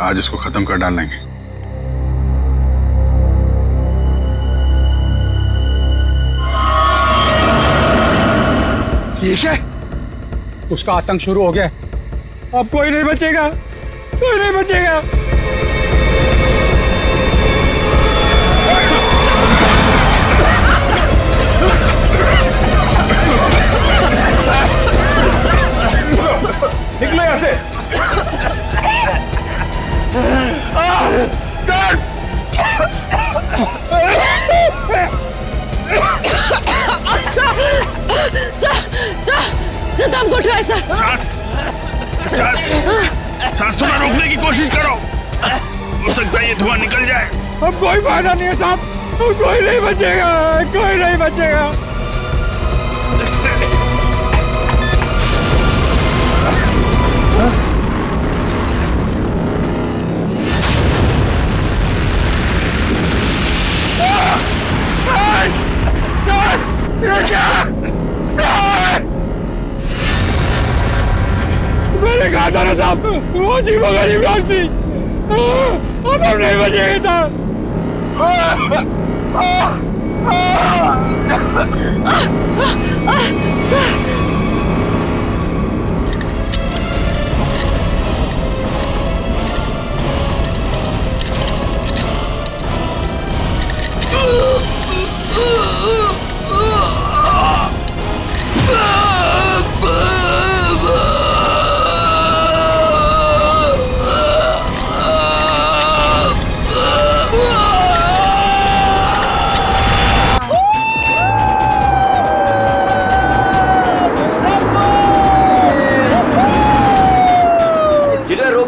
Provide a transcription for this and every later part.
आज इसको खत्म कर डालेंगे। ये क्या? उसका आतंक शुरू हो गया। अब कोई नहीं बचेगा, कोई नहीं बचेगा। निकलो यहाँ से। सर! सर दम घुट रहा है सर। सांस थोड़ा रोकने की कोशिश करो, हो सकता है ये धुआं निकल जाए। अब कोई फायदा नहीं है साहब, अब कोई नहीं बचेगा, कोई नहीं बचेगा। मैंने कहा था ना साहब, वो जीवो गरीब राज थी। अब हम नहीं बचेंगे साहब।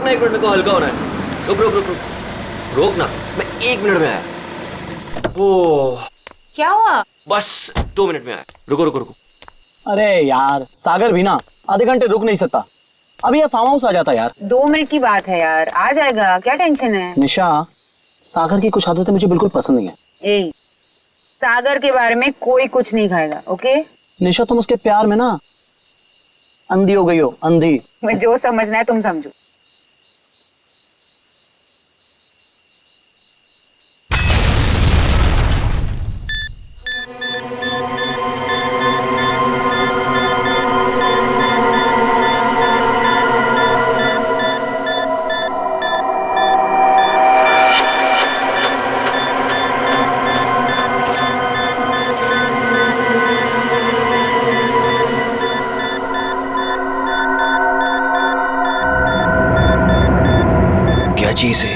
एक मिनट, मेरे को हल्का होना है। रुक रुक रुक रुक, रोक ना, मैं 1 मिनट में आया। ओ क्या हुआ? बस 2 मिनट में आया। रुको रुको रुको। अरे यार सागर भी ना आधे घंटे रुक नहीं सकता, अभी ये फार्म हाउस आ जाता यार। 2 मिनट की बात है यार, आ जाएगा, क्या टेंशन है? निशा, सागर की कुछ आदतें मुझे बिल्कुल पसंद नहीं है। ए, सागर के बारे में कोई कुछ नहीं खाएगा, ओके? निशा तुम उसके प्यार में ना अंधी हो गई हो, अंधी। मैं जो समझना है तुम समझो। चीज है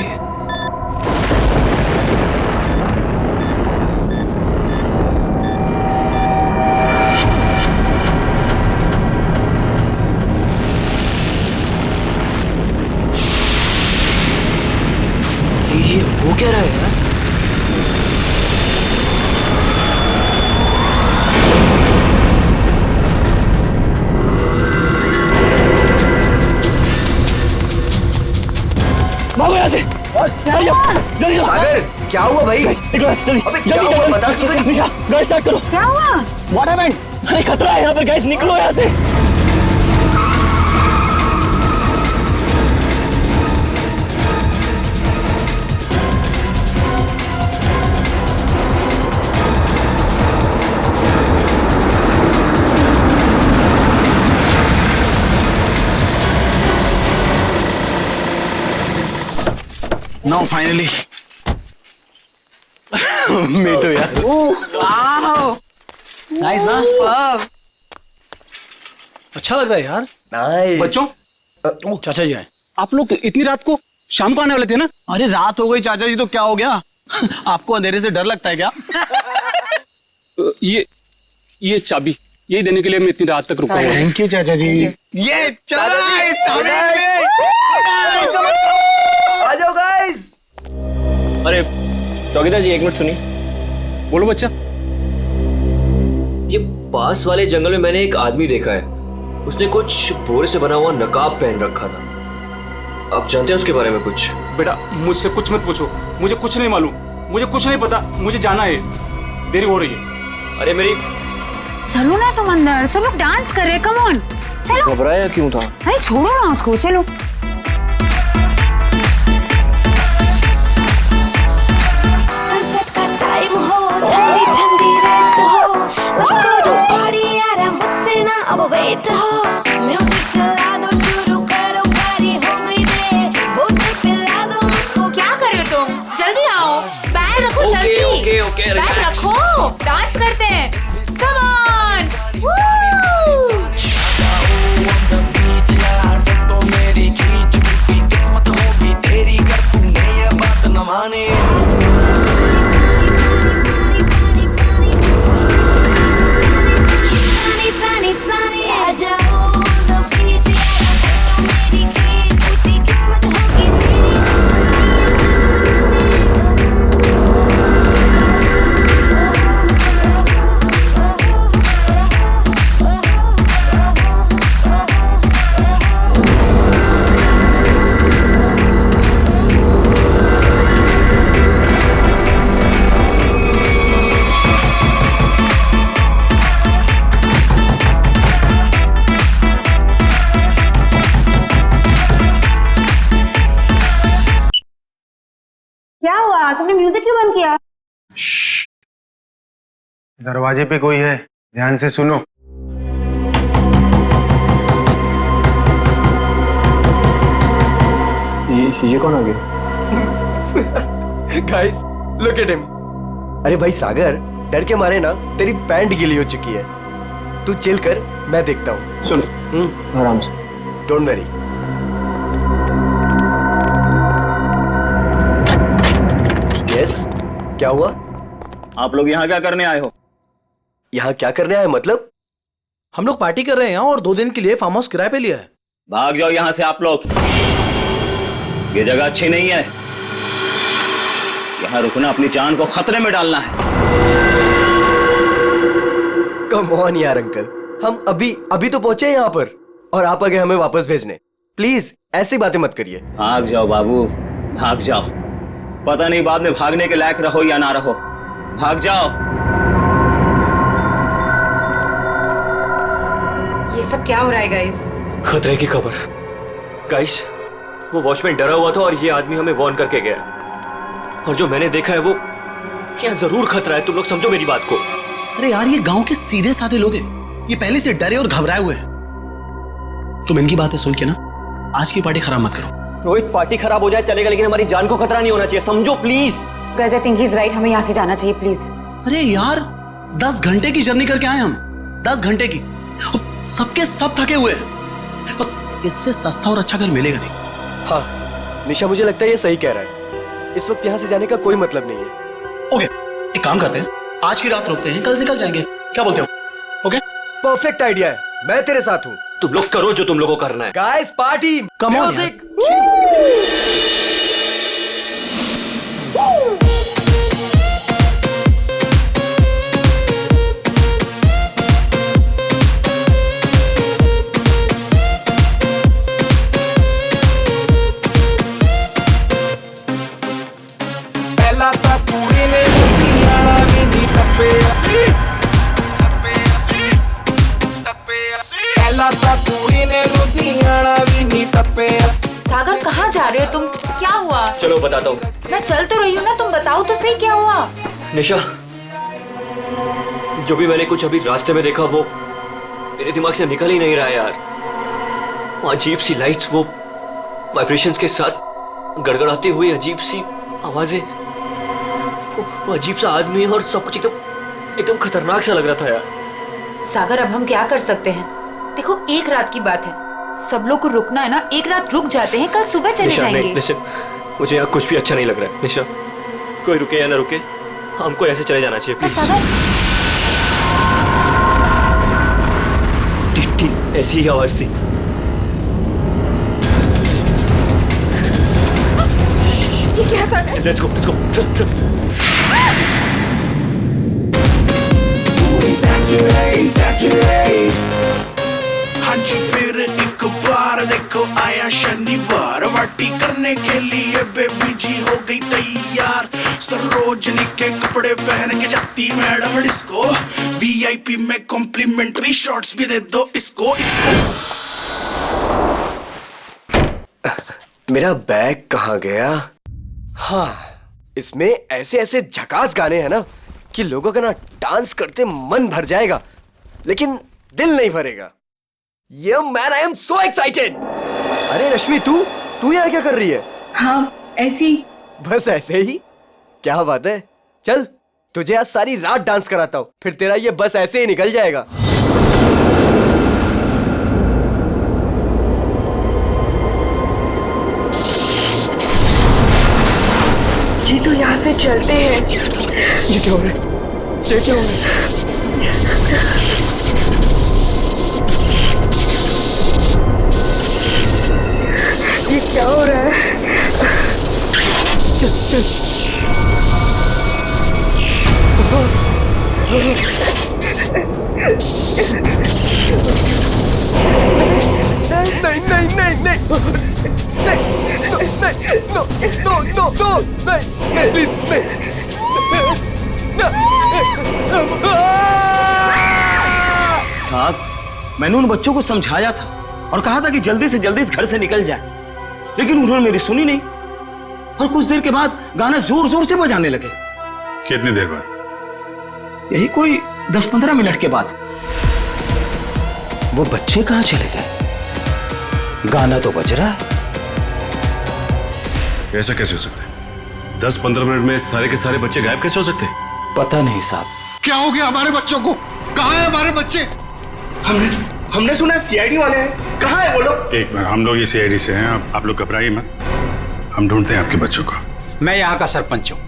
ये हो क्या रहा है यार? भागो यहाँ से। जल्दी सागर क्या हुआ भाई? जल्दी अबे क्या हुआ बता तू। निशा गाड़ी स्टार्ट करो। क्या हुआ? What happened? अरे खतरा है यहाँ पर गाइस, निकलो यहाँ से। Now finally. Me too यार। वाओ, नाइस ना? अच्छा लग रहा है यार। Nice. बच्चों, चाचा जी आए। आप लोग इतनी रात को शाम को आने वाले थे ना? अरे रात हो गई चाचा जी तो क्या हो गया? आपको अंधेरे से डर लगता है क्या? ये चाबी यही देने के लिए मैं इतनी रात तक रुका हूँ। थैंक यू चाचा जी। ये चला इस चाबी। आ जाओ गाइस। अरे चौकीदार जी 1 मिनट सुनिए। बोलो बच्चा। ये पास वाले जंगल में मैंने एक आदमी देखा है, उसने कुछ बोरे से बना हुआ नकाब पहन रखा था। आप जानते हैं उसके बारे में कुछ? बेटा मुझसे कुछ मत पूछो, मुझे कुछ नहीं मालूम, मुझे कुछ नहीं पता, मुझे जाना है, देरी हो रही है। अरे मेरी चलो ना तुम अंदर, सब लोग डांस कर रहे, कम ऑन चलो। घबराया क्यों था? अरे छोड़ो ना उसको, चलो। Okay bag relax. रखो, डांस करते हैं। Come on. क्या हुआ? तुमने म्यूजिक क्यों बंद किया? दरवाजे पे कोई है, ध्यान से सुनो। ये कौन आ गया? Guys look at him. अरे भाई सागर, डर के मारे ना तेरी पैंट गीली हो चुकी है। तू चिल कर, मैं देखता हूँ। सुन आराम से। Don't worry. यस, क्या हुआ? आप लोग यहाँ क्या करने आए हो? यहाँ क्या करने आए मतलब? हम लोग पार्टी कर रहे हैं और 2 दिन के लिए फार्म हाउस किराए पे लिया है। भाग जाओ यहाँ से आप लोग, ये जगह अच्छी नहीं है। यहाँ रुकना अपनी जान को खतरे में डालना है। कम ऑन यार अंकल, हम अभी तो पहुंचे यहाँ पर और आप आ गए हमें वापस भेजने। प्लीज ऐसी बातें मत करिए। भाग जाओ बाबू, भाग जाओ। पता नहीं बाद में भागने के लायक रहो या ना रहो। भाग जाओ। ये सब क्या हो रहा है गाइस? खतरे की खबर। गाइस, वो वॉचमैन डरा हुआ था और ये आदमी हमें वार्न करके गया। और जो मैंने देखा है वो यहाँ जरूर खतरा है। तुम लोग समझो मेरी बात को। अरे यार, ये गांव के सीधे साधे लोग हैं। ये पहले से डरे और घबराए हुए हैं। तुम इनकी बातें सुन के ना आज की पार्टी खराब मत करो। रोहित, पार्टी खराब हो जाए चलेगा, लेकिन हमारी जान को खतरा नहीं होना चाहिए, समझो please. Guys I think he is right, हमें यहाँ से जाना चाहिए प्लीज। अरे यार, 10 घंटे की जर्नी करके आए हम। 10 घंटे की। सबके सब थके हुए हैं। और इससे सस्ता और अच्छा घर मिलेगा नहीं। हाँ निशा, मुझे लगता है ये सही कह रहा है। इस वक्त यहाँ से जाने का कोई मतलब नहीं है। ओके, एक काम करते हैं, आज की रात रुकते हैं, कल निकल जाएंगे। क्या बोलते हो? ओके, परफेक्ट आइडिया है, मैं तेरे साथ हूँ। तुम लोग करो जो तुम लोगों को करना है। Guys party, come on music. पहला था तू इने लुधियाना भी नहीं टप्पे असी पहला था तू इने लुधियाना भी नहीं टप्पे। सागर कहाँ जा रहे हो तुम? क्या हुआ? चलो बताता हूँ। मैं चल तो रही हूँ ना, तुम बताओ तो सही क्या हुआ? निशा, जो भी मैंने कुछ अभी रास्ते में देखा वो मेरे दिमाग से निकल ही नहीं रहा है यार। वो अजीब सी लाइट्स, वो वाइब्रेशंस के साथ गड़गड़ाती हुई अजीब सी आवाजें, वो अजीब सा आदमी और सब कुछ एकदम खतरनाक सा लग रहा था यार। सागर अब हम क्या कर सकते हैं? देखो एक रात की बात है, सब लोग को रुकना है ना, एक रात रुक जाते हैं, कल सुबह चले जाएंगे। निशा, मुझे यहाँ कुछ भी अच्छा नहीं लग रहा है। निशा, कोई रुके या ना रुके, हमको ऐसे चले जाना चाहिए प्लीज। सागर, ठीक ऐसी ही आवाज थी। ये क्या सागर? Let's go, let's go. हाँ जी, फिर एक बार देखो आया शनिवार, पार्टी करने के लिए बेबी जी हो गई तैयार। सरोजनी के कपड़े पहन के जाती मैडम डिस्को, VIP में कॉम्प्लीमेंट्री शॉट्स भी दे दो इसको। मेरा बैग कहाँ गया? हाँ, इसमें ऐसे ऐसे झकास गाने हैं ना कि लोगों का ना डांस करते मन भर जाएगा, लेकिन दिल नहीं भरेगा। ये man, I am so excited. अरे रश्मि, तू यहाँ क्या कर रही है? हाँ ऐसी। बस ऐसे ही? क्या बात है, चल तुझे आज सारी रात डांस कराता हूँ, फिर तेरा ये बस ऐसे ही निकल जाएगा। जी तो यहाँ से चलते हैं। ये क्या हो रहा है? ये क्या हो रहा है? ये क्या हो रहा है? चल चल। नहीं नहीं नहीं नहीं नो नो नो नो नहीं प्लीज नहीं। साहब, मैंने उन बच्चों को समझाया था और कहा था कि जल्दी से जल्दी इस घर से निकल जाए, लेकिन उन्होंने मेरी सुनी नहीं और कुछ देर के बाद गाना जोर जोर से बजाने लगे। कितनी देर बाद? यही कोई 10-15 मिनट के बाद। वो बच्चे कहाँ चले गए? गाना तो बज रहा है। ऐसा कैसे हो सकता है? 10-15 मिनट में सारे के सारे बच्चे गायब कैसे हो सकते हैं? पता नहीं साहब। क्या हो गया हमारे बच्चों को? कहाँ है हमारे बच्चे? हमने सुना सीआईडी वाले हैं। कहाँ है वो लोग? एक मिनट, हम लोग ये सीआईडी से हैं, आप लोग घबराइए मत, हम ढूंढते हैं आपके बच्चों को। मैं यहाँ का सरपंच हूँ।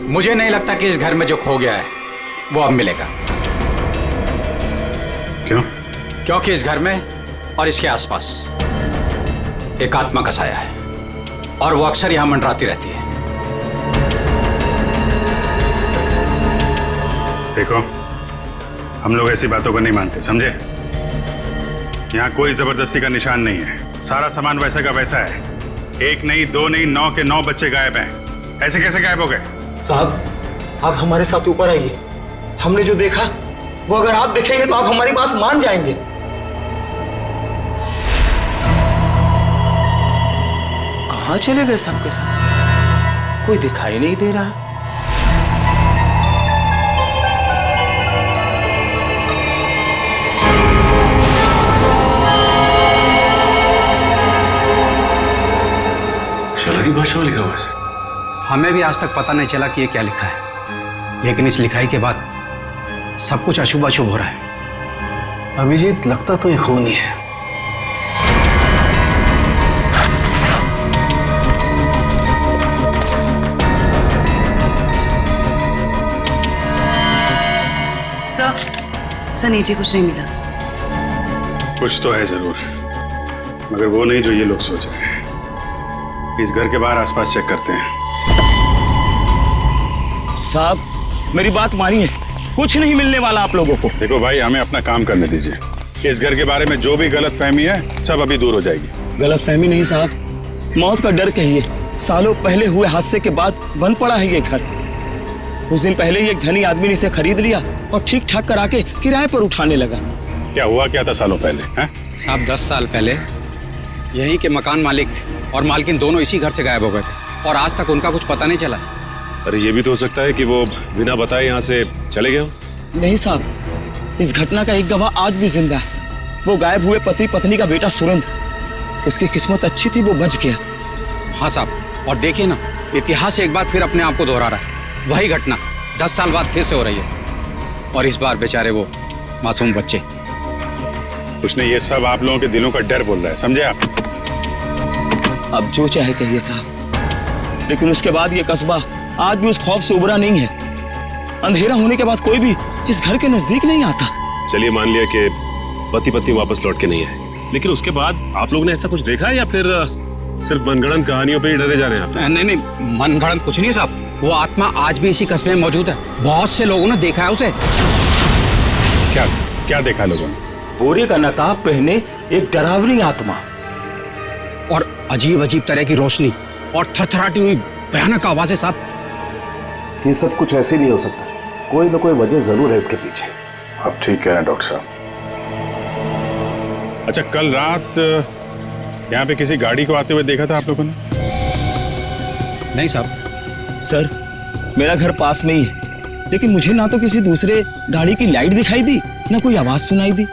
मुझे नहीं लगता कि इस घर में जो खो गया है वो अब मिलेगा। क्यों? क्योंकि इस घर में और इसके आसपास एक आत्मा का साया है और वो अक्सर यहां मंडराती रहती है। देखो, हम लोग ऐसी बातों को नहीं मानते, समझे? यहाँ कोई जबरदस्ती का निशान नहीं है, सारा सामान वैसा का वैसा है। 1 नहीं 2 नहीं 9 के 9 बच्चे गायब हैं। ऐसे कैसे गायब हो गए? साहब, आप हमारे साथ ऊपर आइए। हमने जो देखा वो अगर आप देखेंगे तो आप हमारी बात मान जाएंगे। कहाँ चले गए सबके सब? कोई दिखाई नहीं दे रहा। की भाषा में लिखा हुआ है। हमें भी आज तक पता नहीं चला कि ये क्या लिखा है, लेकिन इस लिखाई के बाद सब कुछ अशुभ अशुभ हो रहा है। अभिजीत, लगता तो ये खून ही है। सर नीचे कुछ नहीं मिला। कुछ तो है जरूर, मगर वो नहीं जो ये लोग सोच रहे हैं। इस घर के बाहर आसपास चेक करते हैं। साहब, मेरी बात मानिए, कुछ नहीं मिलने वाला आप लोगों को। देखो भाई, हमें अपना काम करने दीजिए। इस घर के बारे में जो भी गलतफहमी है सब अभी दूर हो जाएगी। गलतफहमी नहीं साहब, मौत का डर कहिए। सालों पहले हुए हादसे के बाद बंद पड़ा है ये घर। कुछ दिन पहले ही एक धनी आदमी ने इसे खरीद लिया और ठीक ठाक करा के किराए पर उठाने लगा। क्या हुआ क्या था सालों पहले? साहब, 10 साल पहले यहीं के मकान मालिक और मालकिन दोनों इसी घर से गायब हो गए थे और आज तक उनका कुछ पता नहीं चला। अरे ये भी तो हो सकता है कि वो बिना बताए यहाँ से चले गए हो। नहीं साहब, इस घटना का एक गवाह आज भी जिंदा है। वो गायब हुए पति पत्नी का बेटा सुरेंद्र। उसकी किस्मत अच्छी थी, वो बच गया। हाँ साहब, और देखिए ना, इतिहास एक बार फिर अपने आप को दोहरा रहा है। वही घटना 10 साल बाद फिर से हो रही है और इस बार बेचारे वो मासूम बच्चे। उसने ये सब आप लोगों के दिलों का डर बोल रहा है, समझे आप? अब जो चाहे कहिए साहब, लेकिन उसके बाद ये कस्बा आज भी उस खौफ से उबरा नहीं है। अंधेरा होने के बाद कोई भी इस घर के नजदीक नहीं आता। चलिए मान लिया कि पति पत्नी वापस लौट के नहीं आए, लेकिन उसके बाद आप लोगों ने ऐसा कुछ देखा है या फिर सिर्फ मनगढ़ंत कहानियों पे ही डरे जा रहे हैं आप? नहीं, मनगढ़ंत कुछ नहीं साहब। वो आत्मा आज भी इसी कस्बे में मौजूद है। बहुत से लोगों ने देखा है उसे। क्या क्या देखा लोगों ने? बोरे का नकाब पहने एक डरावनी आत्मा और अजीब अजीब तरह की रोशनी और थरथराती हुई भयानक आवाजें। साहब, ये सब कुछ ऐसे नहीं हो सकता, कोई ना कोई वजह जरूर है इसके पीछे। आप ठीक कह रहे हैं डॉक्टर साहब। अच्छा, कल रात यहाँ पे किसी गाड़ी को आते हुए देखा था आप लोगों ने? नहीं साहब। सर, मेरा घर पास में ही है, लेकिन मुझे ना तो किसी दूसरे गाड़ी की लाइट दिखाई दी, ना कोई आवाज सुनाई दी।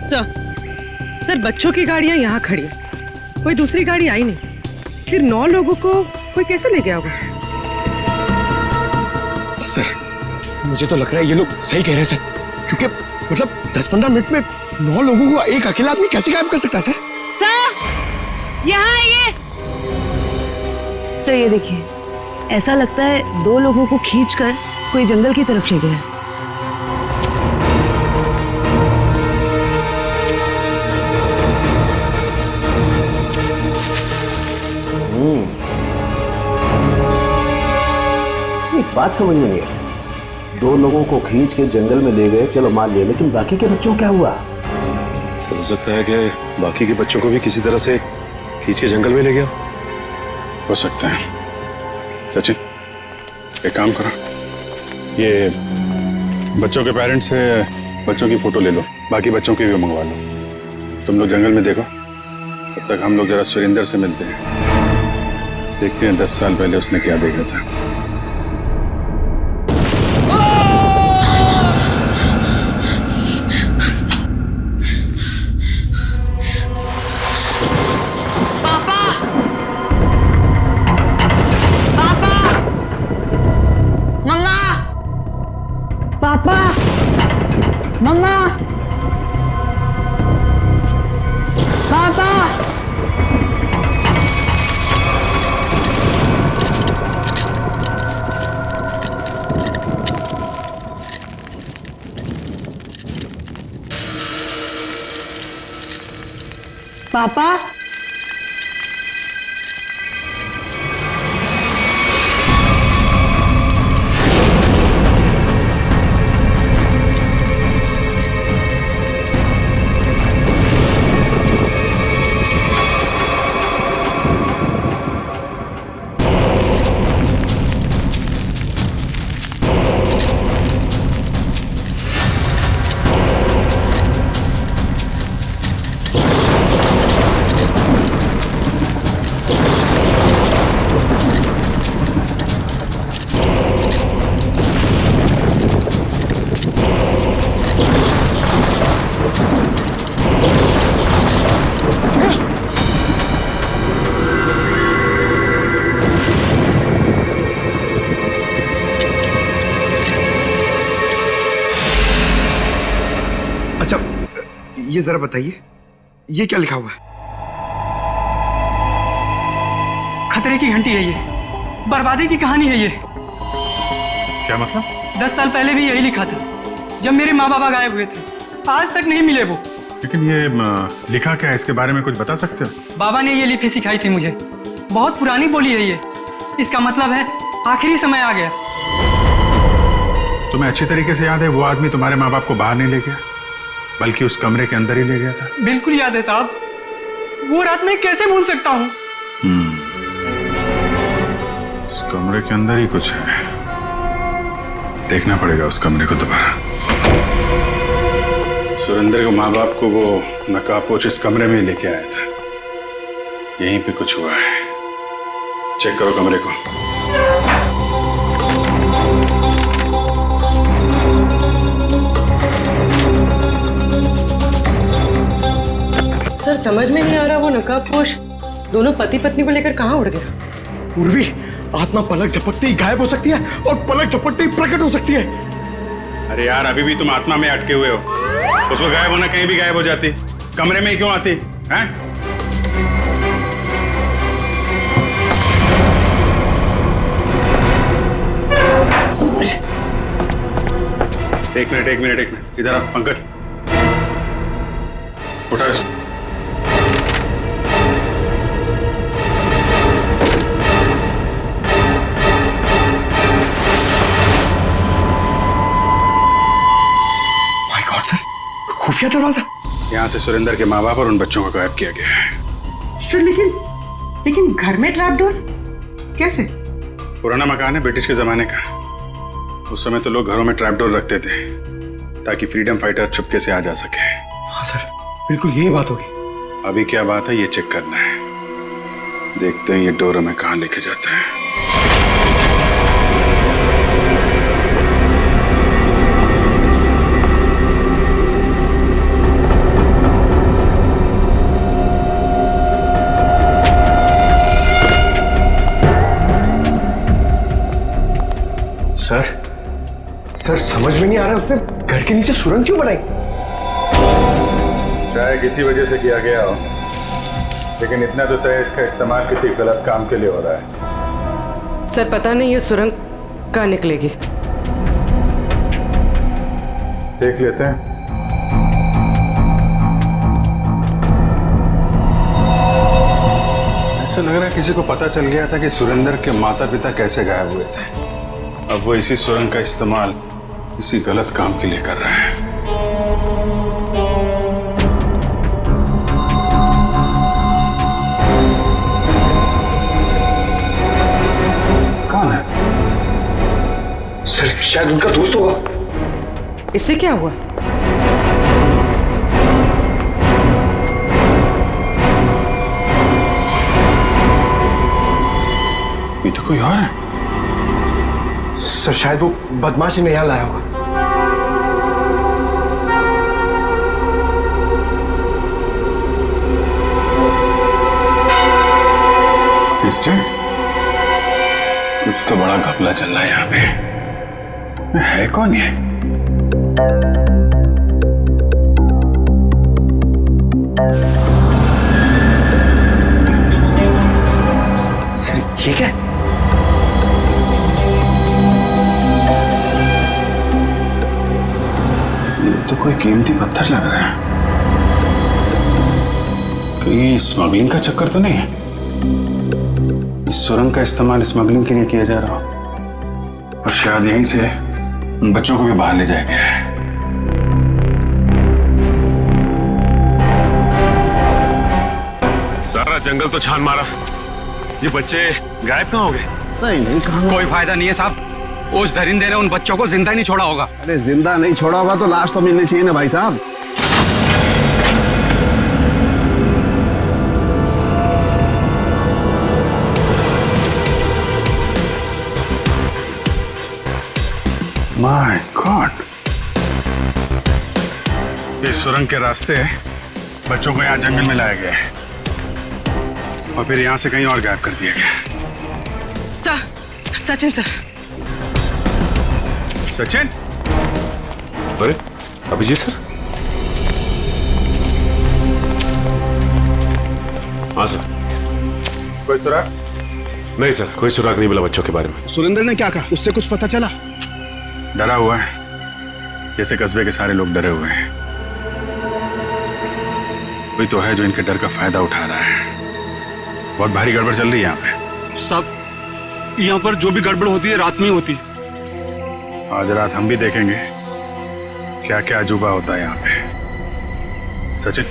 सर बच्चों की गाड़ियां यहाँ खड़ी है, कोई दूसरी गाड़ी आई नहीं। फिर 9 लोगों को कोई कैसे ले गया होगा? सर, मुझे तो लग रहा है ये लोग सही कह रहे हैं सर, क्योंकि मतलब 10-15 मिनट में 9 लोगों को एक अकेला आदमी कैसे गायब कर सकता है सर? सर यहाँ आइए। सर ये देखिए, ऐसा लगता है 2 लोगों को खींचकर कोई जंगल की तरफ ले गया। एक बात समझ में नहीं आई, 2 लोगों को खींच के जंगल में ले गए, चलो मान लिया, लेकिन बाकी के बच्चों क्या हुआ? सर हो सकता है कि बाकी के बच्चों को भी किसी तरह से खींच के जंगल में ले गया हो सकता है। सचिन एक काम करो, ये बच्चों के पेरेंट्स से बच्चों की फोटो ले लो, बाकी बच्चों की भी मंगवा लो। तुम लोग जंगल में देखो, तब तक हम लोग जरा सुरेंद्र से मिलते हैं, देखते हैं 10 साल पहले उसने क्या देखा था। पापा, ये जरा बताइए, ये क्या लिखा हुआ है? खतरे की घंटी है ये, बर्बादी की कहानी है ये। क्या मतलब? 10 साल पहले भी यही लिखा था, जब मेरे माँ बाबा गायब हुए थे, आज तक नहीं मिले वो। लेकिन ये लिखा क्या है, इसके बारे में कुछ बता सकते हो? बाबा ने ये लिपि सिखाई थी मुझे, बहुत पुरानी बोली है ये। इसका मतलब है आखिरी समय आ गया। तुम्हें अच्छी तरीके से याद है वो आदमी तुम्हारे माँ बाप को बाहर नहीं ले गया, बल्कि उस कमरे के अंदर ही ले गया था? बिल्कुल याद है साहब, वो रात मैं कैसे भूल सकता हूँ। उस कमरे के अंदर ही कुछ है, देखना पड़ेगा उस कमरे को दोबारा। सुरेंद्र के माँ बाप को वो नकाबपोश इस कमरे में ही लेके आया था, यहीं पे कुछ हुआ है। चेक करो कमरे को। सर समझ में नहीं आ रहा, वो नकाबपोश दोनों पति पत्नी को लेकर कहाँ उड़ गया? उर्वी, आत्मा पलक झपकते ही गायब हो सकती है और पलक झपकते ही प्रकट हो सकती है। अरे यार, अभी भी तुम आत्मा में अटके हुए हो। उसको गायब होना कहीं भी गायब हो जाती, कमरे में ही क्यों आती हैं? एक मिनट इधर आ पंकज, उठा इसको। खुफिया दरवाजा। यहाँ से सुरेंद्र के माँ बाप और उन बच्चों को गायब किया गया है। सर लेकिन घर में ट्रैप डोर कैसे? पुराना मकान है, ब्रिटिश के जमाने का। उस समय तो लोग घरों में ट्रैप डोर रखते थे ताकि फ्रीडम फाइटर चुपके से आ जा सके। हाँ सर, बिल्कुल यही बात होगी। अभी क्या बात है ये चेक करना है, देखते हैं ये डोर हमें कहाँ लेके जाता है। सर, सर समझ में नहीं आ रहा उसने घर के नीचे सुरंग क्यों बनाई? चाहे किसी वजह से किया गया हो, लेकिन इतना तो तय इसका इस्तेमाल किसी गलत काम के लिए हो रहा है। सर पता नहीं ये सुरंग कहाँ निकलेगी। देख लेते हैं। ऐसा लग रहा है किसी को पता चल गया था कि सुरेंद्र के माता पिता कैसे गायब हुए थे। अब वो इसी सुरंग का इस्तेमाल किसी गलत काम के लिए कर रहा है। कौन है? सर शायद उनका दोस्त होगा। इससे क्या हुआ? ये तो कोई और है। सर शायद वो बदमाश इन्हें यहाँ लाया होगा। कुछ तो बड़ा घपला चल रहा है यहाँ पे। है कौन ये? सर ये क्या? ये तो कोई कीमती पत्थर लग रहा है। कहीं स्मगलिंग का चक्कर तो नहीं है? इस सुरंग का इस्तेमाल स्मगलिंग के लिए किया जा रहा हो और शायद यहीं से उन बच्चों को भी बाहर ले जाया गया है। सारा जंगल तो छान मारा, ये बच्चे गायब कहाँ हो गए? नहीं कहाँ? कोई फायदा नहीं है साहब, उस दरिंदे ने उन बच्चों को जिंदा ही नहीं छोड़ा होगा। अरे जिंदा नहीं छोड़ा होगा तो लाश तो मिलनी चाहिए ना भाई साहब। माय गॉड, इस सुरंग के रास्ते बच्चों को यहाँ जंगल में लाया गया है और फिर यहाँ से कहीं और गायब कर दिया गया। सचिन सर। सचिन? अरे अभिजीत सर। हाँ सर। कोई सुराग? नहीं सर, कोई सुराग नहीं मिला बच्चों के बारे में। सुरेंद्र ने क्या कहा? उससे कुछ पता चला? डरा हुआ है, जैसे कस्बे के सारे लोग डरे हुए हैं। कोई तो है जो इनके डर का फायदा उठा रहा है। बहुत भारी गड़बड़ चल रही है यहाँ पे। सब यहाँ पर जो भी गड़बड़ होती है रात में ही होती है। आज रात हम भी देखेंगे क्या क्या अजूबा होता है यहाँ पे। सचिन,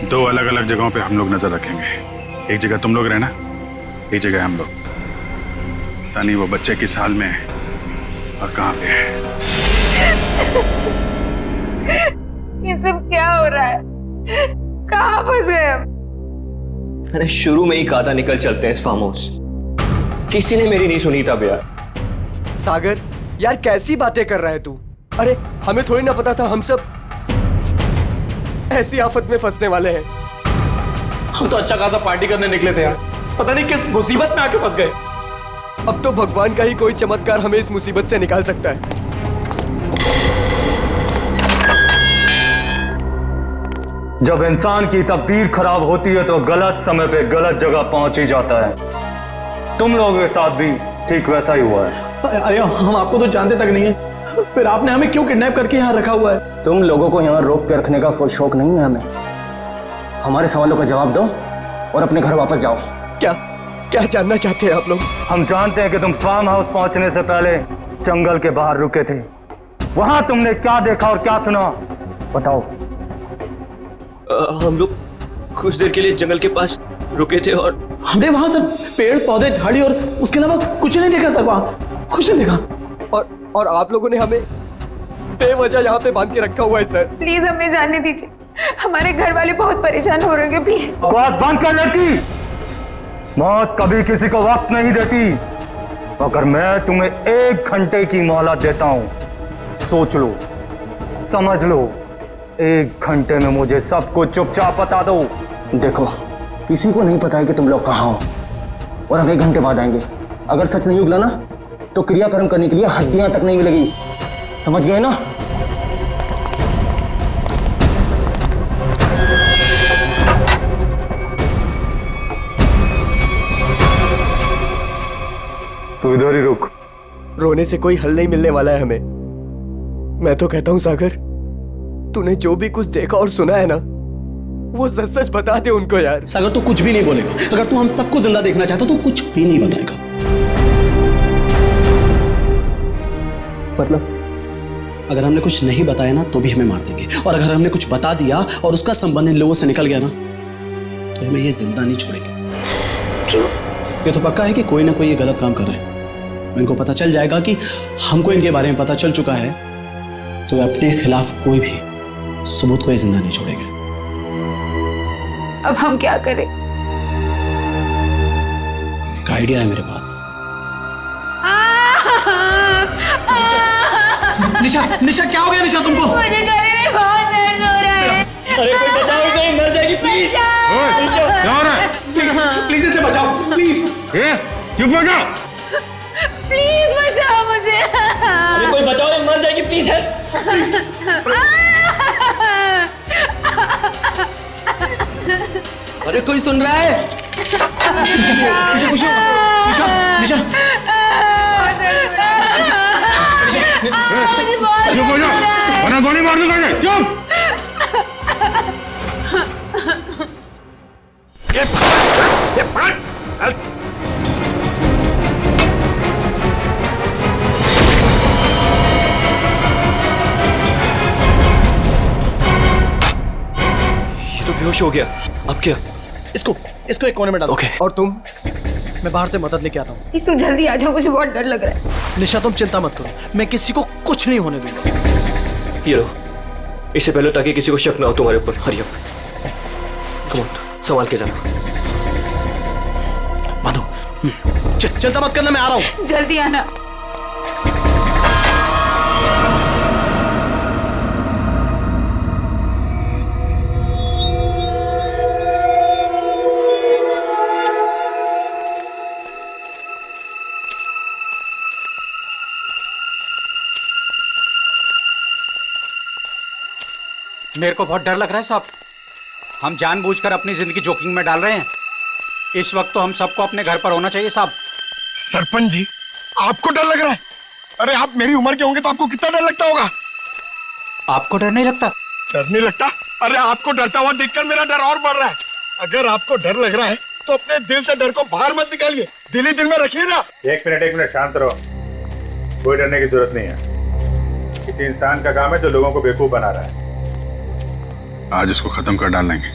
2 अलग अलग जगहों पे हम लोग नजर रखेंगे। एक जगह तुम लोग रहना, एक जगह हम लोग। पता नहीं वो बच्चे किस हाल में है और कहाँ पे है। ये सब क्या हो रहा है? कहाँ फंस गए हम? मैंने शुरू में ही कहा था निकल चलते हैं इस फार्म हाउस। किसी ने मेरी नहीं सुनी तब यार। सागर यार कैसी बातें कर रहा है तू? अरे हमें थोड़ी ना पता था हम सब ऐसी आफत में फंसने वाले हैं। हम तो अच्छा खासा पार्टी करने निकले थे यार, पता नहीं किस मुसीबत में आके फंस गए। अब तो भगवान का ही कोई चमत्कार हमें इस मुसीबत से निकाल सकता है। जब इंसान की तकदीर खराब होती है तो गलत समय पे गलत जगह पहुंच ही जाता है। तुम लोगों के साथ भी ठीक वैसा ही हुआ है। अरे हम आपको तो जानते तक नहीं है, फिर आपने हमें क्यों किडनैप करके यहाँ रखा हुआ है? तुम लोगों को यहाँ रोक के रखने का कोई शौक नहीं है हमें। हमारे सवालों का जवाब दो और अपने घर वापस जाओ। क्या जानना चाहते हैं आप लोग? हम जानते हैं कि तुम फार्म हाउस पहुंचने से पहले जंगल के बाहर रुके थे। वहां तुमने क्या देखा और क्या सुना, बताओ। हम लोग कुछ देर के लिए जंगल के पास रुके थे और हमने वहां सर पेड़ पौधे झाड़ी और उसके अलावा कुछ नहीं देखा सर। वहां कुछ नहीं देखा। और आप लोगों ने हमें बेवजह यहाँ पे बांध के रखा हुआ है सर। प्लीज हमें जाने दीजिए, हमारे घर वाले बहुत परेशान हो रहे हैं। प्लीज आवाज बंद कर लड़की। मौत कभी किसी को वक्त नहीं देती। अगर मैं तुम्हें 1 घंटे की मोहलत देता हूं, सोच लो, समझ लो। 1 घंटे में मुझे सब कुछ चुपचाप बता दो। देखो किसी को नहीं पता है कि तुम लोग कहाँ हो और हम 1 घंटे बाद आएंगे। अगर सच नहीं उगला ना तो क्रियाकर्म करने के लिए हड्डियां तक नहीं मिलेगी, समझ गए ना? तू इधर ही रुक। रोने से कोई हल नहीं मिलने वाला है हमें। मैं तो कहता हूं सागर, तूने जो भी कुछ देखा और सुना है ना, वो सच सच बता दे उनको यार। सागर तू कुछ भी नहीं बोलेगा। अगर तू हम सबको जिंदा देखना चाहता तो कुछ भी नहीं बताएगा। मतलब? अगर हमने कुछ नहीं बताया ना तो भी हमें मार देंगे, और अगर हमने कुछ बता दिया और उसका संबंध इन लोगों से निकल गया ना तो हमें ये जिंदा नहीं छोड़ेंगे। क्यों? ये तो पक्का है कि कोई ना कोई ये गलत काम कर रहे हैं। इनको पता चल जाएगा कि हमको इनके बारे में पता चल चुका है, तो अपने खिलाफ कोई भी सबूत को ये जिंदा नहीं छोड़ेंगे। अब हम क्या करें? एक आइडिया है मेरे पास। निशा, निशा क्या हो गया निशा तुमको? मुझे गले में बहुत दर्द हो रहा है। अरे कोई बचाओ इसे, मर जाएगी प्लीज। क्या हो रहा है? प्लीज इसे बचाओ प्लीज। चुप हो जाओ। प्लीज बचाओ मुझे। अरे कोई बचाओ, ये मर जाएगी प्लीज। अरे कोई सुन रहा है? निशा, निशा, निशा, निशा, निशा। चुप हो जाओ, वरना गोली मार दूंगा। चुप। ये तो बेहोश हो गया। अब क्या? इसको एक कोने में डालो। ओके। और तुम? मैं बाहर से मदद लेके आता हूँ। इसु जल्दी आ जाओ, मुझे बहुत डर लग रहा है। निशा तुम चिंता मत करो, मैं किसी को कुछ नहीं होने दूंगा। ये लो, इससे पहले ताकि किसी को शक ना हो तुम्हारे ऊपर। हरी अप, कम ऑन, संभाल के जाना। माधो, चिंता मत करना, मैं आ रहा हूँ। जल्दी आना। मेरे को बहुत डर लग रहा है साहब। हम जानबूझकर अपनी जिंदगी जोखिम में डाल रहे हैं। इस वक्त तो हम सबको अपने घर पर होना चाहिए साहब। सरपंच जी, आपको डर लग रहा है? अरे आप मेरी उम्र के होंगे तो आपको कितना डर लगता होगा? आपको डर नहीं लगता? डर नहीं लगता? अरे आपको डरता हुआ देखकर मेरा डर और बढ़ रहा है। अगर आपको डर लग रहा है तो अपने दिल से डर को बाहर मत निकालिए, दिल ही दिल में रखिए ना। एक मिनट शांत रहो। कोई डरने की जरूरत नहीं है। किसी इंसान का काम है जो लोगों को बेवकूफ बना रहा है। आज इसको खत्म कर डालेंगे।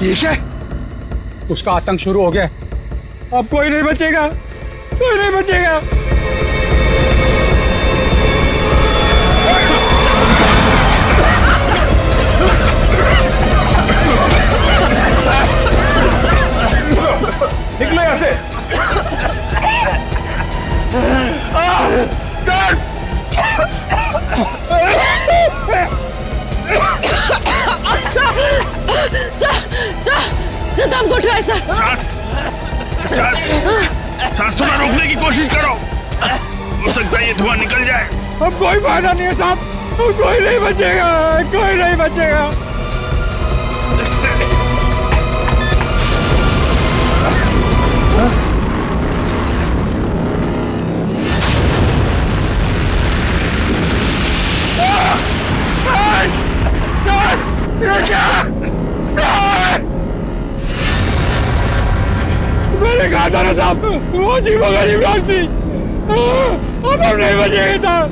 ये क्या? उसका आतंक शुरू हो गया। अब कोई नहीं बचेगा, कोई नहीं बचेगा। निकलो यहाँ से। सर दम घुट रहा है सर। सांस थोड़ा रोकने की कोशिश करो, हो सकता है ये धुआं निकल जाए। अब कोई फायदा नहीं है साहब, कोई नहीं बचेगा, कोई नहीं बचेगा। मैंने कहा था ना साहब, वो जीवो गरीब राष्ट्री, अब हम नहीं बचेंगे साहब।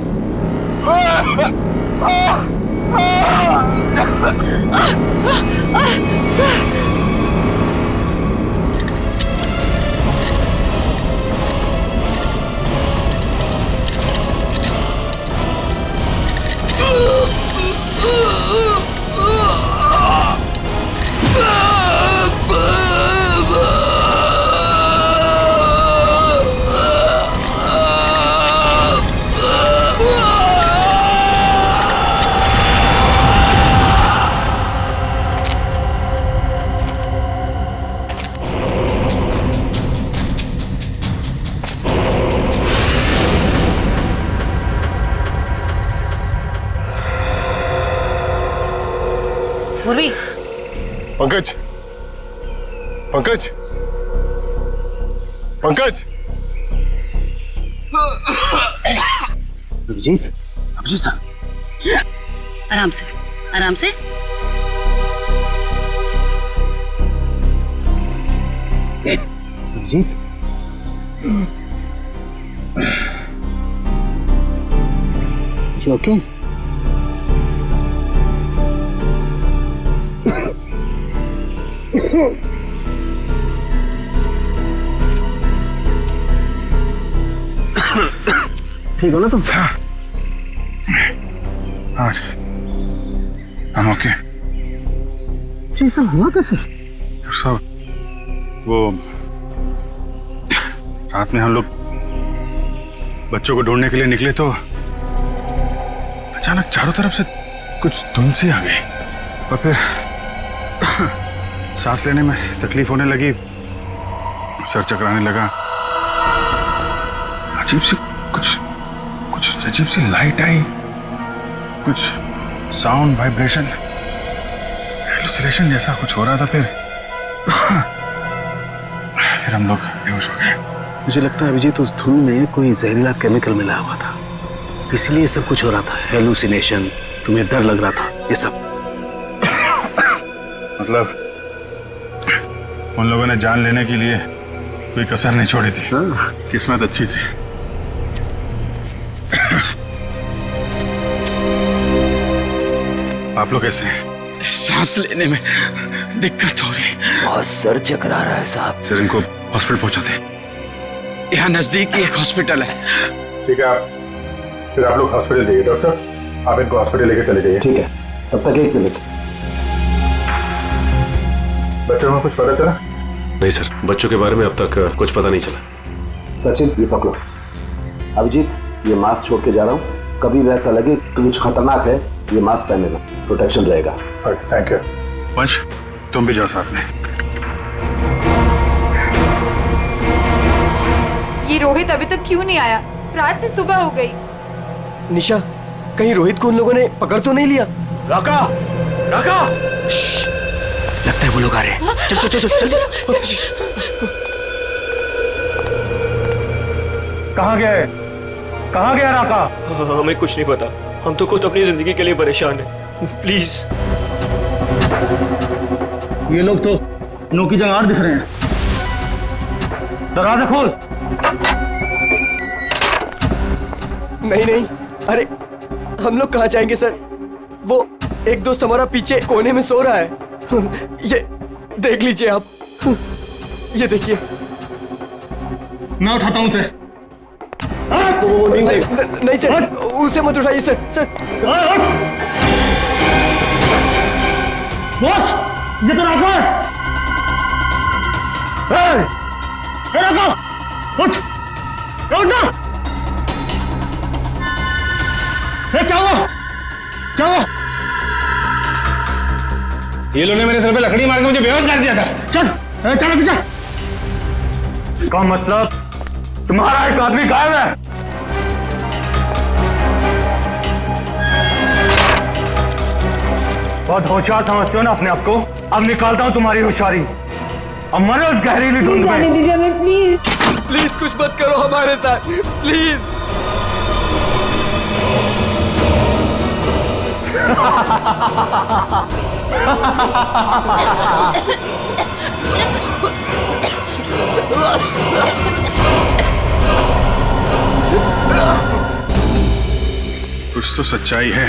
पूर्वी, पंकज, पंकज, पंकज। अभिजीत, अभिजीत सर, आराम से, आराम से। Abhijit, You okay? ठीक हो ना तुम? हाँ, I'm okay। ये सब हुआ कैसे? सब वो रात में हम लोग बच्चों को ढूंढने के लिए निकले तो अचानक चारों तरफ से कुछ धुंध सी आ गई और फिर सांस लेने में तकलीफ होने लगी, सर चकराने लगा, अजीब सी कुछ अजीब सी लाइट आई, कुछ साउंड वाइब्रेशन हेलुसिनेशन जैसा कुछ हो रहा था। फिर हम लोग बेहोश हो गए। मुझे लगता है अभिजीत उस धुंध में कोई जहरीला केमिकल मिला हुआ था, इसलिए सब कुछ हो रहा था। हेलुसिनेशन, तुम्हें डर लग रहा था, ये सब। मतलब उन लोगों ने जान लेने के लिए कोई कसर नहीं छोड़ी थी। किस्मत अच्छी थी। आप लोग कैसे हैं? सांस लेने में दिक्कत हो रही है। बहुत सर चकरा रहा है साहब। सर इनको हॉस्पिटल पहुंचाते हैं। यहाँ नजदीक एक हॉस्पिटल है। ठीक है, फिर आप लोग हॉस्पिटल जाइए। डॉक्टर साहब, आप इनको हॉस्पिटल लेके चले जाइए। ठीक है, तब तक 1 मिनट। बच्चों को कुछ पता चला? नहीं सर, बच्चों के बारे में अब तक कुछ पता नहीं चला। सचिन, ये पकड़ो। अभिजीत, ये मास्क छोड़ के जा रहा हूँ, कभी भी ऐसा लगे कि कुछ खतरनाक है, ये मास्क पहन लेना, प्रोटेक्शन रहेगा। Thank you. वंश, तुम भी जाओ साथ में। ये रोहित अभी तक क्यों नहीं आया? रात से सुबह हो गई। निशा, कहीं रोहित को उन लोगों ने पकड़ तो नहीं लिया? राका, राका! लगता है वो लोग आ रहे हैं। चल चल चल चल चल। कहाँ गए? कहाँ गया राका? हमें कुछ नहीं पता, हम तो खुद अपनी जिंदगी के लिए परेशान हैं। प्लीज। ये लोग तो नो की जगह दिख रहे हैं। दरवाजा खोल। नहीं नहीं, अरे हम लोग कहाँ जाएंगे सर? वो एक दोस्त हमारा पीछे कोने में सो रहा है। ये देख लीजिए आप, ये देखिए। मैं उठाता हूँ उसे। नहीं सर, उसे मत उठाइए सर। सर बॉस, ये तो राका है। राका, उठ, उठ। क्या हुआ? क्या हुआ? ये लोगों ने मेरे सर पे लकड़ी मार के मुझे बेहोश कर दिया था। चल चल पीछे। इसका मतलब तुम्हारा एक आदमी गायब है। बहुत होशियार समझते हो ना अपने आप को? अब निकालता हूं तुम्हारी होशियारी। अब मरो उस गहरीली धुंध में। जाने दीजिए हमें, प्लीज। प्लीज कुछ मत करो हमारे साथ, प्लीज। कुछ तो सच्चाई है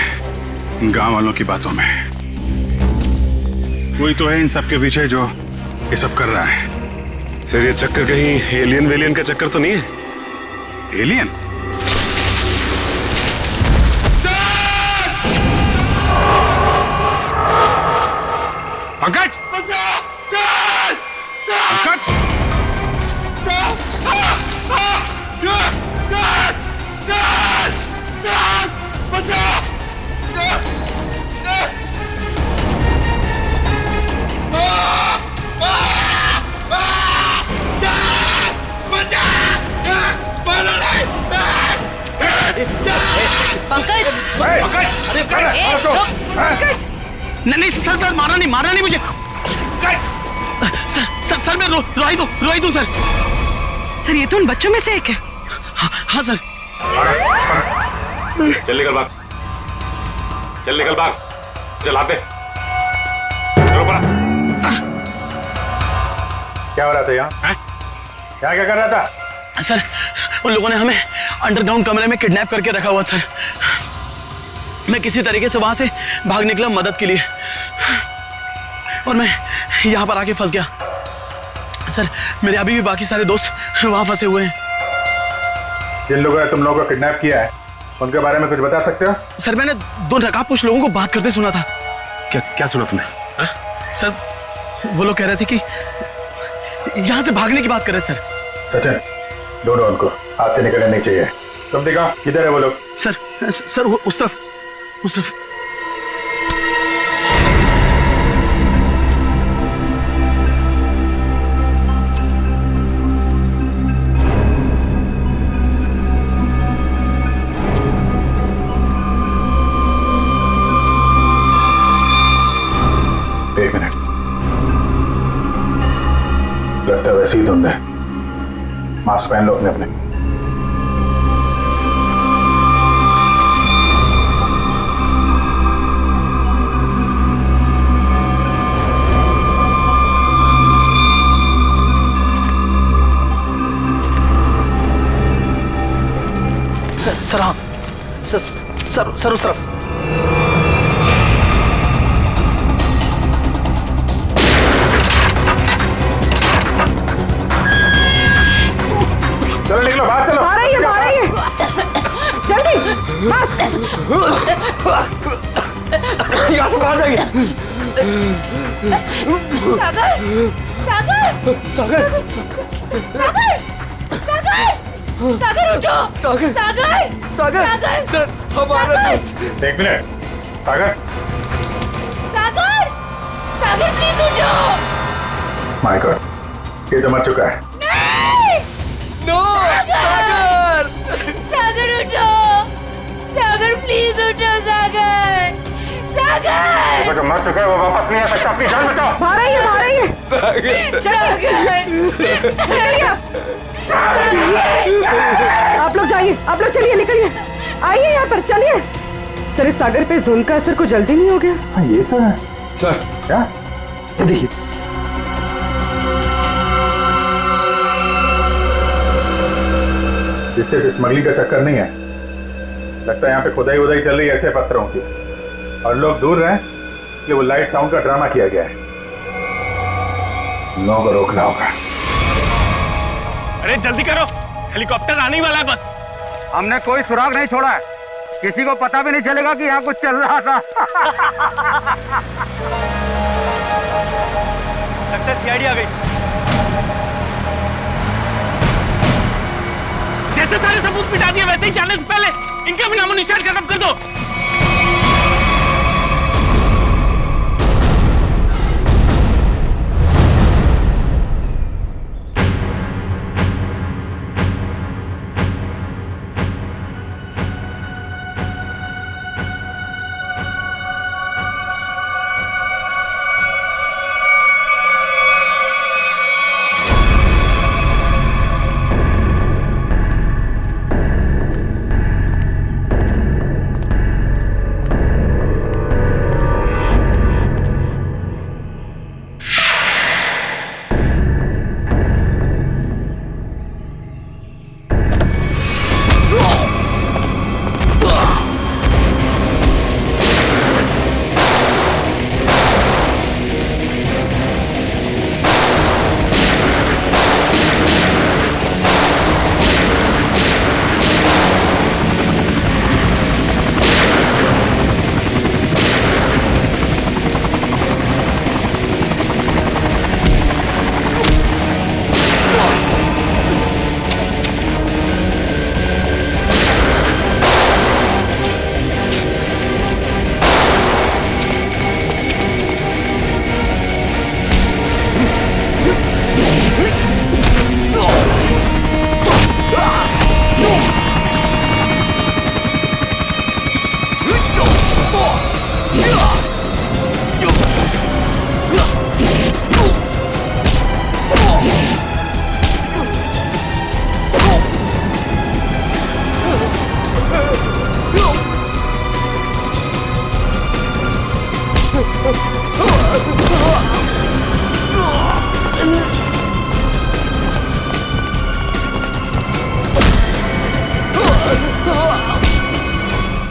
इन गांव वालों की बातों में। कोई तो है इन सब के पीछे जो ये सब कर रहा है। सर ये चक्कर कहीं एलियन वेलियन का चक्कर तो नहीं है? एलियन? पंकज! पंकज! नहीं सर मारा नहीं मुझे। सर मैं रोहित हूँ सर। ये तो उन बच्चों में से एक है। हाँ सर। चल निकल भाग, चलाते चलो पड़ा। क्या हो रहा था यहाँ? क्या कर रहा था? सर उन लोगों ने हमें अंडरग्राउंड कमरे में किडनैप करके रखा हुआ सर। मैं किसी तरीके से वहां से भाग निकला मदद के लिए, और मैं यहाँ पर आके फंस गया सर। मेरे अभी भी बाकी सारे दोस्त वहां फंसे हुए हैं। जिन लोगों ने तुम लोगों को किडनैप किया है उनके बारे में कुछ बता सकते हो? सर मैंने 2 नकाबपोश लोगों को बात करते सुना था। क्या सुना तुमने? सर वो लोग कह रहे थे कि यहाँ से भागने की बात कर रहे थे सर। सचिन, ढूंढो उनको, हाथ से निकलने नहीं चाहिए। तुम दिखाओ किधर है वो लोग? सर वो उस तरफ। एक मिनट, लगता है वैसे ही धुंध है। मास्क पहन लो अपने। सर हाँ सर उस तरफ। चलो निकलो, बाहर चलो। आ रही है जल्दी यहाँ से बाहर जाइए। सागर उठो। सागर सर हमारा एक मिनट, सागर प्लीज उठो। माय गॉड, ये तो मर चुका है। नो सागर उठो। सागर प्लीज उठो। सागर जो मर चुका है वो वापस नहीं आ सकता। अपनी जान बचाओ। आ रही है आप लोग जाइए, आप लोग चलिए, निकलिए, आइए यहाँ पर, चलिए। सर इस सागर पे इस धुंध का असर कुछ जल्दी नहीं हो गया? हाँ ये तो है सर। क्या? देखिए इससे स्मगलिंग का चक्कर नहीं है, लगता है यहाँ पे खुदाई वुदाई चल रही है ऐसे पत्थरों की, और लोग दूर रहे इसलिए वो लाइट साउंड का ड्रामा किया गया है। लोगों को रोकना होगा। अरे जल्दी करो, हेलीकॉप्टर आने वाला है बस। हमने कोई सुराग नहीं छोड़ा है, किसी को पता भी नहीं चलेगा कि यहाँ कुछ चल रहा था। लगता है सीआईडी आ गई। जैसे सारे सबूत मिटा दिए वैसे ही जाने से पहले इनका भी नामो निशान खत्म कर दो।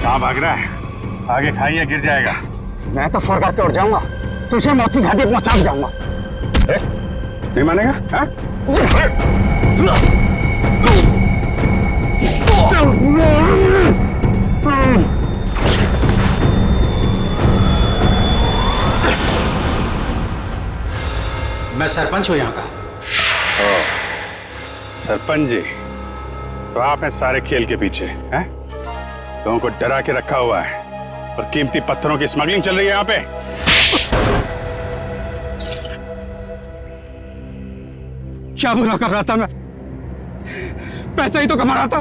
कहाँ भाग रहा है? आगे खाइए, गिर जाएगा। मैं तो फर करके उठ जाऊंगा, तुझे मौत की घाटी पहुंचा जाऊंगा। नहीं मानेगा? हाँ? मैं सरपंच हूँ यहाँ का। सरपंच जी, तो आप हैं सारे खेल के पीछे, हैं? लोगों को डरा के रखा हुआ है और कीमती पत्थरों की स्मगलिंग चल रही है यहाँ पे। क्या बुरा कर रहा था मैं? पैसा ही तो कमा रहा था।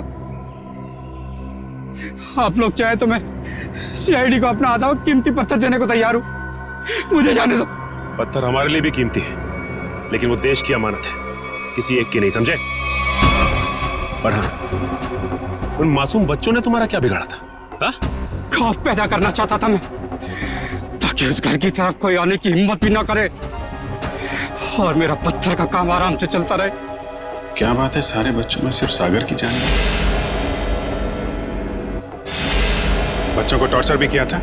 आप लोग चाहे तो मैं सीआईडी को अपना आधा कीमती पत्थर देने को तैयार हूं, मुझे जाने दो। पत्थर हमारे लिए भी कीमती है, लेकिन वो देश की अमानत है, किसी एक की नहीं, समझे? पर हाँ, उन मासूम बच्चों ने तुम्हारा क्या बिगाड़ा था? हा? खौफ पैदा करना चाहता था मैं, ताकि उस घर की तरफ कोई आने की हिम्मत भी ना करे और मेरा पत्थर का काम आराम से चलता रहे। क्या बात है, सारे बच्चों में सिर्फ सागर की जान है? बच्चों को टॉर्चर भी किया था?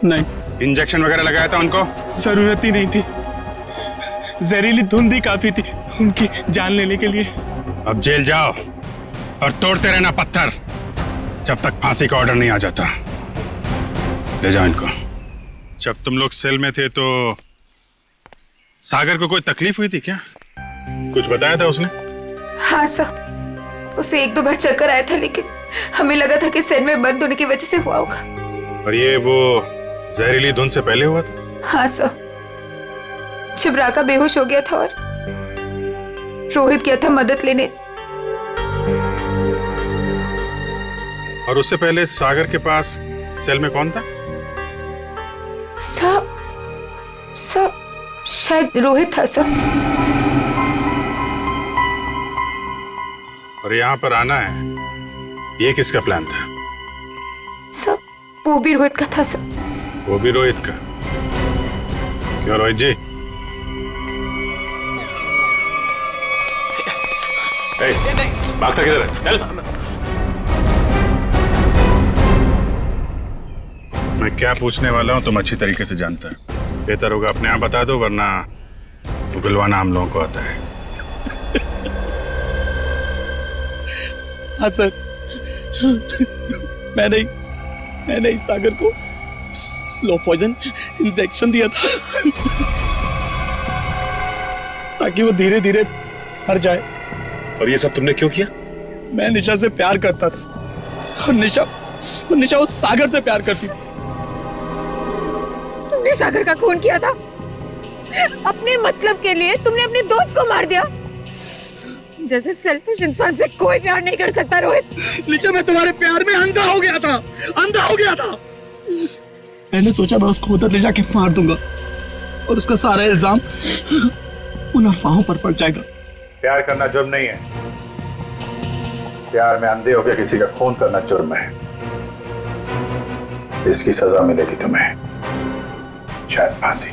नहीं। इंजेक्शन वगैरह लगाया था उनको? जरूरत ही नहीं थी, जहरीली धुंध ही काफी थी उनकी जान लेने के लिए। अब जेल जाओ और तोड़ते रहना पत्थर जब तक फांसी का ऑर्डर नहीं आ जाता। ले जाओ इनको। जब तुम लोग सेल में थे तो सागर को कोई तकलीफ हुई थी क्या? कुछ बताया था उसने? हाँ सर, उसे एक दो बार चक्कर आया था, लेकिन हमें लगा था कि सेल में बंद होने की वजह से हुआ होगा। और ये वो जहरीली धुंध से पहले हुआ था? हाँ सर, जब राका बेहोश हो गया था और रोहित गया था मदद लेने। और उससे पहले सागर के पास सेल में कौन था? सर शायद रोहित था सर। और यहाँ पर आना है, ये किसका प्लान था? सर वो भी रोहित का था सर। वो भी रोहित का? क्यों रोहित जी? भागता किधर है? चल। मैं क्या पूछने वाला हूँ तुम अच्छी तरीके से जानता है। बेहतर होगा अपने आप बता दो, वरना उगलवाना हम लोगों को आता है। हाँ सर, मैंने इस सागर को स्लो पॉइजन इंजेक्शन दिया था ताकि वो धीरे धीरे मर जाए। और ये सब तुमने क्यों किया? मैं निशा से प्यार करता था और निशा उस सागर से प्यार करती थी। तुमने सागर का खून किया था अपने मतलब के लिए। तुमने अपने दोस्त को मार दिया। जैसे सेल्फिश इंसान से कोई प्यार नहीं कर सकता रोहित। निशा, मैं तुम्हारे प्यार में अंधा हो गया था। मैंने सोचा मैं उसको उधर ले जाके मार दूंगा और उसका सारा इल्जाम उन अफवाहों पर पड़ जाएगा। प्यार करना जुर्म नहीं है, प्यार में अंधे होकर किसी का खून करना जुर्म है। इसकी सजा मिलेगी तुम्हें, शायद फांसी।